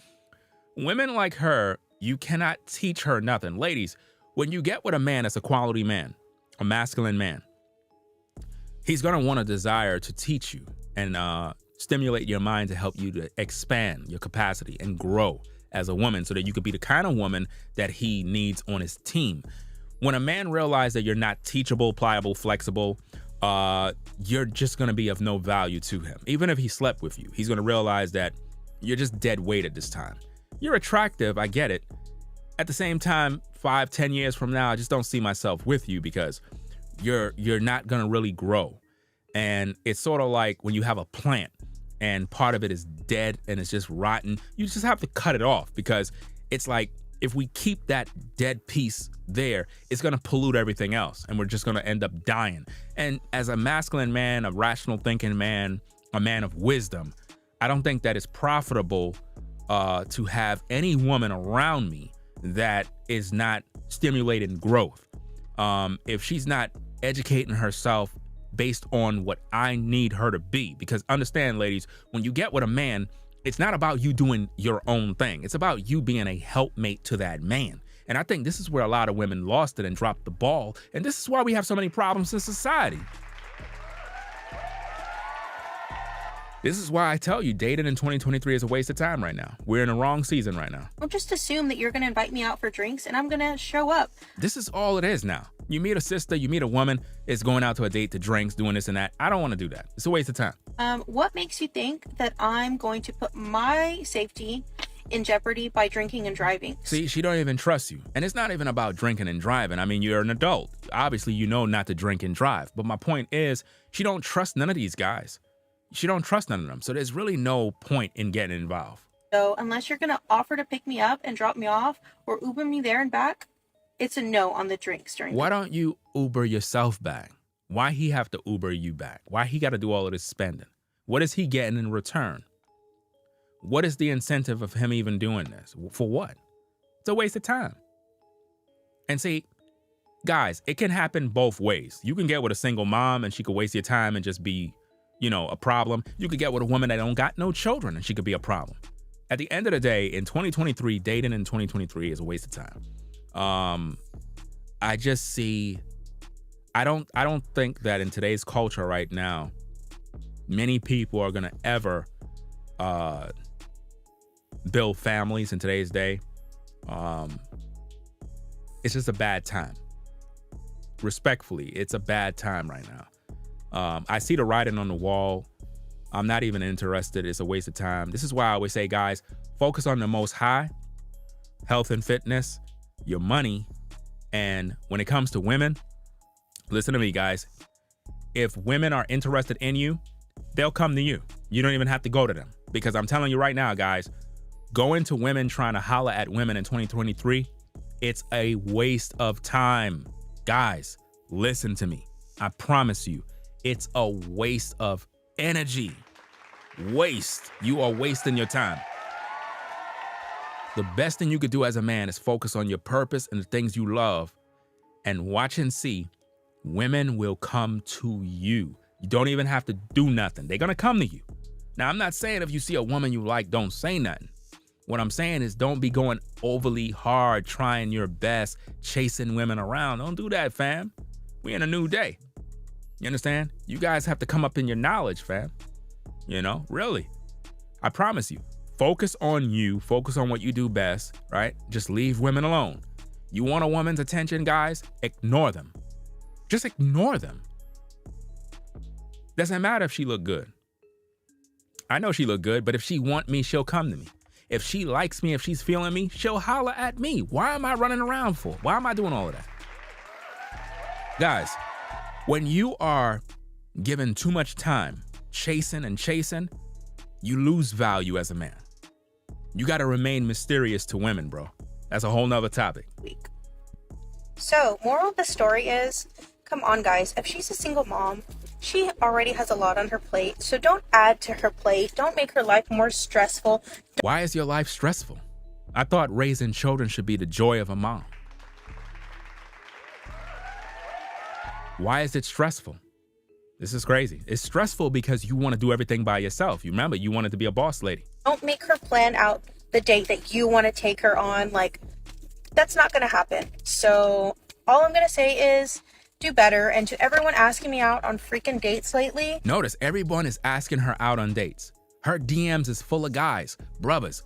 Women like her, you cannot teach her nothing. Ladies, when you get with a man that's a quality man, a masculine man, he's going to want a desire to teach you and stimulate your mind to help you to expand your capacity and grow as a woman so that you could be the kind of woman that he needs on his team. When a man realizes that you're not teachable, pliable, flexible, you're just going to be of no value to him. Even if he slept with you, he's going to realize that you're just dead weight at this time. You're attractive, I get it. At the same time, 5-10 years from now, I just don't see myself with you because you're not going to really grow. And it's sort of like when you have a plant and part of it is dead and it's just rotten, you just have to cut it off, because it's like, if we keep that dead piece there, it's going to pollute everything else, and we're just going to end up dying. And as a masculine man, a rational thinking man, a man of wisdom, I don't think that it's profitable to have any woman around me that is not stimulating growth. If she's not educating herself based on what I need her to be. Because understand, ladies, when you get with a man, it's not about you doing your own thing. It's about you being a helpmate to that man. And I think this is where a lot of women lost it and dropped the ball. And this is why we have so many problems in society. This is why I tell you, dating in 2023 is a waste of time right now. We're in the wrong season right now. I'll just assume that you're going to invite me out for drinks and I'm going to show up. This is all it is now. You meet a sister, you meet a woman, it's going out to a date to drinks, doing this and that. I don't want to do that. It's a waste of time. What makes you think that I'm going to put my safety in jeopardy by drinking and driving? See, she don't even trust you. And it's not even about drinking and driving. I mean, you're an adult. Obviously, you know not to drink and drive. But my point is, she don't trust none of these guys. She don't trust none of them. So there's really no point in getting involved. So unless you're going to offer to pick me up and drop me off or Uber me there and back, it's a no on the drinks during. Why don't you Uber yourself back? Why he have to Uber you back? Why he got to do all of this spending? What is he getting in return? What is the incentive of him even doing this? For what? It's a waste of time. And see, guys, it can happen both ways. You can get with a single mom and she could waste your time and just be, a problem. You could get with a woman that don't got no children and she could be a problem. At the end of the day, in 2023, dating in 2023 is a waste of time. I just see, I don't think that in today's culture right now, many people are gonna ever build families in today's day. It's just a bad time. Respectfully, it's a bad time right now. I see the writing on the wall. I'm not even interested. It's a waste of time. This is why I always say, guys, focus on the most high, health and fitness, your money. And when it comes to women, listen to me, guys. If women are interested in you, they'll come to you. You don't even have to go to them. Because I'm telling you right now, guys, going to women trying to holler at women in 2023, it's a waste of time. Guys, listen to me. I promise you, it's a waste of energy. Waste. You are wasting your time. The best thing you could do as a man is focus on your purpose and the things you love, and watch and see. Women will come to you. You don't even have to do nothing. They're going to come to you. Now, I'm not saying if you see a woman you like, don't say nothing. What I'm saying is don't be going overly hard, trying your best, chasing women around. Don't do that, fam. We in a new day. You understand? You guys have to come up in your knowledge, fam. Really. I promise you. Focus on you. Focus on what you do best, right? Just leave women alone. You want a woman's attention, guys? Ignore them. Just ignore them. Doesn't matter if she look good. I know she look good, but if she want me, she'll come to me. If she likes me, if she's feeling me, she'll holler at me. Why am I running around for? Why am I doing all of that? Guys, when you are given too much time chasing, you lose value as a man. You got to remain mysterious to women, bro. That's a whole nother topic. So, moral of the story is, come on, guys. If she's a single mom, she already has a lot on her plate. So don't add to her plate. Don't make her life more stressful. Why is your life stressful? I thought raising children should be the joy of a mom. Why is it stressful? This is crazy. It's stressful because you want to do everything by yourself. You remember, you wanted to be a boss lady. Don't make her plan out the date that you want to take her on. That's not going to happen. So all I'm going to say is do better. And to everyone asking me out on freaking dates lately. Notice everyone is asking her out on dates. Her DMs is full of guys, brothers.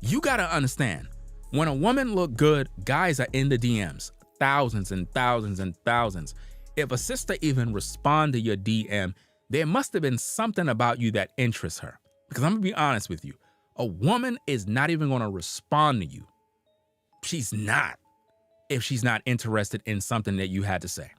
You got to understand, when a woman look good, guys are in the DMs. Thousands and thousands and thousands. If a sister even respond to your DM, there must have been something about you that interests her. Because I'm going to be honest with you. A woman is not even going to respond to you. She's not. If she's not interested in something that you had to say.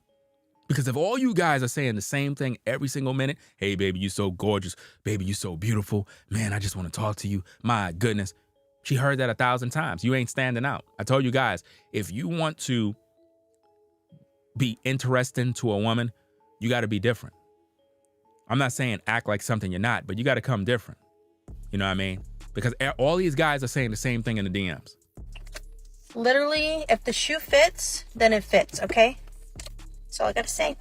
Because if all you guys are saying the same thing every single minute, hey, baby, you so gorgeous. Baby, you so beautiful. Man, I just want to talk to you. My goodness. She heard that 1,000 times. You ain't standing out. I told you guys, if you want to be interesting to a woman, you got to be different. I'm not saying act like something you're not, but you got to come different. You know what I mean? Because all these guys are saying the same thing in the DMs. Literally, if the shoe fits, then it fits, okay? That's all I got to say.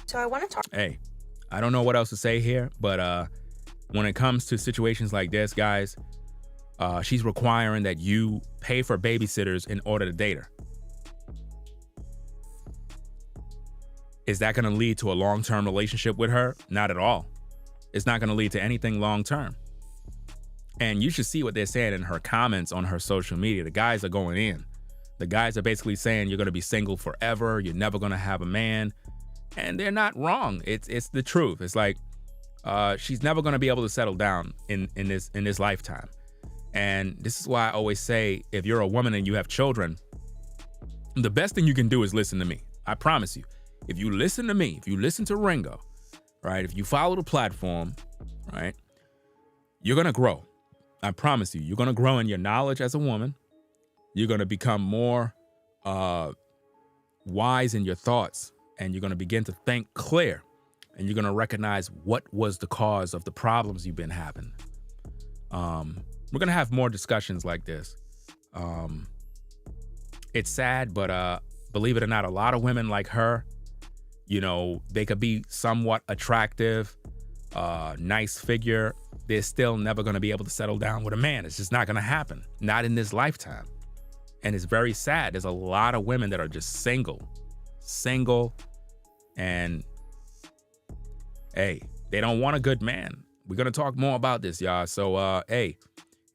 So I want to talk. Hey, I don't know what else to say here, but when it comes to situations like this, guys, she's requiring that you pay for babysitters in order to date her. Is that going to lead to a long-term relationship with her? Not at all. It's not going to lead to anything long-term. And you should see what they're saying in her comments on her social media. The guys are going in. The guys are basically saying you're going to be single forever. You're never going to have a man. And they're not wrong. It's the truth. It's like she's never going to be able to settle down in this lifetime. And this is why I always say, if you're a woman and you have children, the best thing you can do is listen to me. I promise you. If you listen to me, if you listen to Ringo, right? If you follow the platform, right? You're going to grow. I promise you, you're going to grow in your knowledge as a woman. You're going to become more wise in your thoughts, and you're going to begin to think clear, and you're going to recognize what was the cause of the problems you've been having. We're going to have more discussions like this. It's sad, but believe it or not, a lot of women like her, you know, they could be somewhat attractive, nice figure. They're still never going to be able to settle down with a man. It's just not going to happen. Not in this lifetime. And it's very sad. There's a lot of women that are just single. And hey, they don't want a good man. We're going to talk more about this, y'all. So, hey,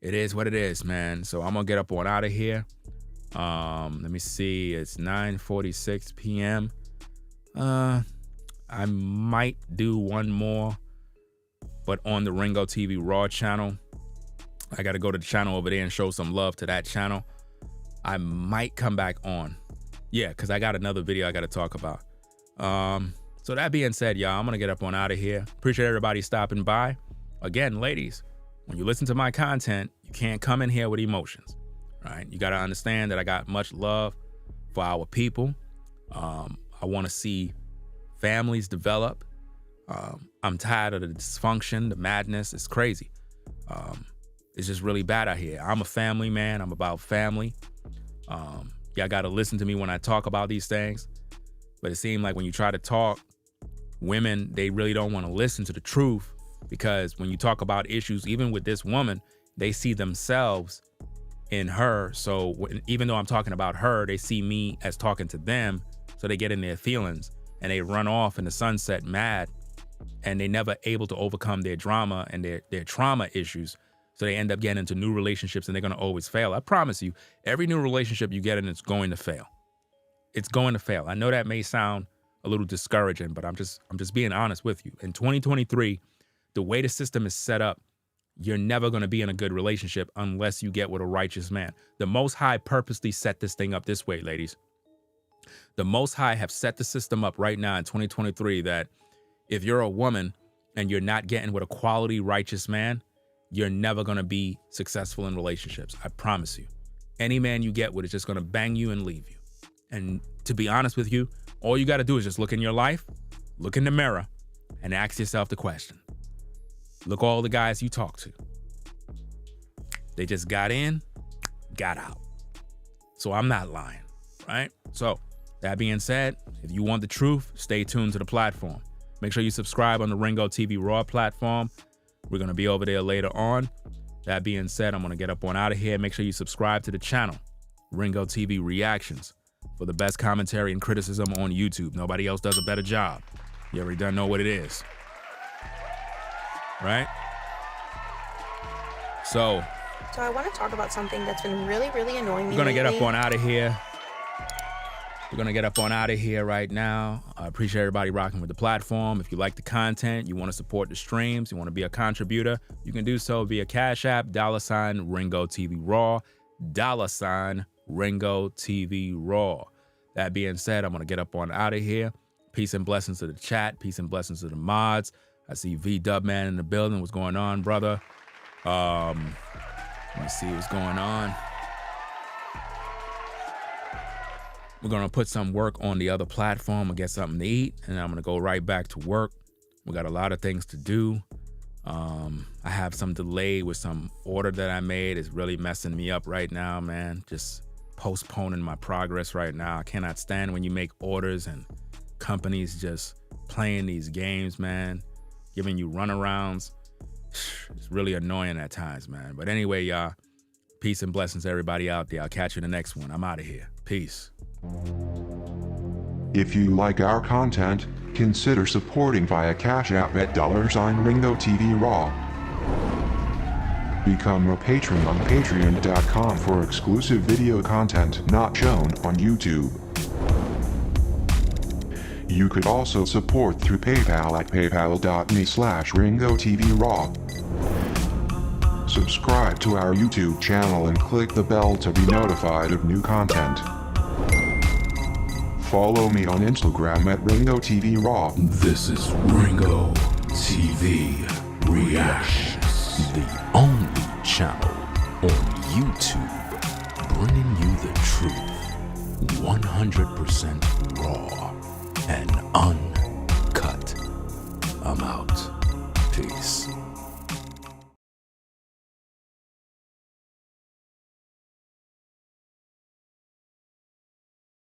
it is what it is, man. So I'm going to get up on out of here. Let me see. It's 9:46 p.m. I might do one more, but on the Ringo TV Raw channel. I got to go to the channel over there and show some love to that channel. I might come back on. Yeah, because I got another video I got to talk about. So that being said, y'all, I'm going to get up on out of here. Appreciate everybody stopping by. Again, ladies, when you listen to my content, you can't come in here with emotions, right? You got to understand that I got much love for our people. I want to see families develop. I'm tired of the dysfunction, the madness. It's crazy. It's just really bad out here. I'm a family man. I'm about family. Y'all got to listen to me when I talk about these things. But it seems like when you try to talk, women, they really don't want to listen to the truth, because when you talk about issues, even with this woman, they see themselves in her. So even though I'm talking about her, they see me as talking to them. So they get in their feelings and they run off in the sunset mad, and they never able to overcome their drama and their trauma issues. So they end up getting into new relationships, and they're going to always fail. I promise you, every new relationship you get in is going to fail. It's going to fail. I know that may sound a little discouraging, but I'm just being honest with you. In 2023, the way the system is set up, you're never going to be in a good relationship unless you get with a righteous man. The Most High purposely set this thing up this way, ladies. The Most High have set the system up right now in 2023 that if you're a woman and you're not getting with a quality righteous man, you're never going to be successful in relationships. I promise you. Any man you get with is just going to bang you and leave you. And to be honest with you, all you got to do is just look in your life, look in the mirror, and ask yourself the question. Look all the guys you talk to. They just got in, got out. So I'm not lying, right? So that being said, if you want the truth, stay tuned to the platform. Make sure you subscribe on the Ringo TV Raw platform. We're going to be over there later on. That being said, I'm going to get up on out of here. Make sure you subscribe to the channel, Ringo TV Reactions, for the best commentary and criticism on YouTube. Nobody else does a better job. You already done know what it is. Right? So I want to talk about something that's been really, really annoying me. We're going to get lately. up on out of here. We're going to get up on out of here right now. I appreciate everybody rocking with the platform. If you like the content, you want to support the streams, you want to be a contributor, you can do so via Cash App, $ Ringo TV Raw, $ Ringo TV Raw. That being said, I'm going to get up on out of here. Peace and blessings to the chat. Peace and blessings to the mods. I see V-Dub Man in the building. What's going on, brother? Let me see what's going on. We're going to put some work on the other platform and get something to eat, and I'm going to go right back to work. We got a lot of things to do. I have some delay with some order that I made. It's really messing me up right now, man. Just postponing my progress right now. I cannot stand when you make orders and companies just playing these games, man, giving you runarounds. It's really annoying at times, man. But anyway, y'all, peace and blessings to everybody out there. I'll catch you in the next one. I'm out of here. Peace. If you like our content, consider supporting via Cash App at $ Ringo TV Raw. Become a patron on patreon.com for exclusive video content not shown on YouTube. You could also support through PayPal at paypal.me/Ringo TV Raw. Subscribe to our YouTube channel and click the bell to be notified of new content. Follow me on Instagram at Ringo TV Raw. This is Ringo TV Reactions, the only channel on YouTube bringing you the truth 100% raw and uncut. I'm out. Peace.